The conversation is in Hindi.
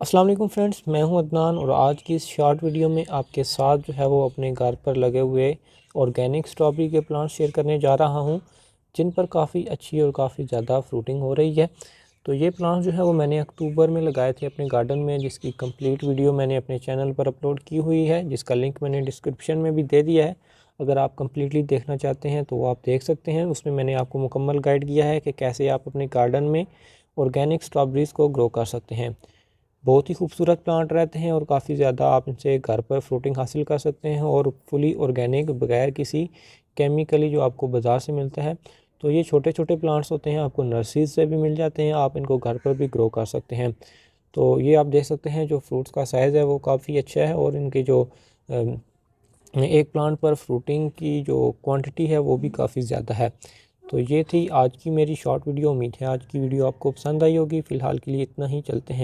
अस्सलाम वालेकुम फ्रेंड्स, मैं हूं अदनान और आज की इस शॉर्ट वीडियो में आपके साथ जो है वो अपने घर पर लगे हुए ऑर्गेनिक स्ट्रॉबेरी के प्लांट शेयर करने जा रहा हूं, जिन पर काफ़ी अच्छी और काफ़ी ज़्यादा फ्रूटिंग हो रही है। तो ये प्लांट जो है वो मैंने अक्टूबर में लगाए थे अपने गार्डन में, जिसकी कंप्लीट वीडियो मैंने अपने चैनल पर अपलोड की हुई है, जिसका लिंक मैंने डिस्क्रिप्शन में भी दे दिया है। अगर आप कंप्लीटली देखना चाहते हैं तो वो आप देख सकते हैं। उसमें मैंने आपको मुकम्मल गाइड किया है कि कैसे आप अपने गार्डन में ऑर्गेनिक स्ट्रॉबेरीज़ को ग्रो कर सकते हैं। बहुत ही खूबसूरत प्लांट रहते हैं और काफ़ी ज़्यादा आप इनसे घर पर फ्रूटिंग हासिल कर सकते हैं और फुली ऑर्गेनिक, बगैर किसी केमिकली जो आपको बाज़ार से मिलता है। तो ये छोटे छोटे प्लांट्स होते हैं, आपको नर्सरीज से भी मिल जाते हैं, आप इनको घर पर भी ग्रो कर सकते हैं। तो ये आप देख सकते हैं जो फ्रूट्स का साइज़ है वो काफ़ी अच्छा है और इनके जो एक प्लांट पर फ्रूटिंग की जो क्वांटिटी है वो भी काफ़ी ज़्यादा है। तो ये थी आज की मेरी शॉर्ट वीडियो। उम्मीद है आज की वीडियो आपको पसंद आई होगी। फ़िलहाल के लिए इतना ही, चलते हैं।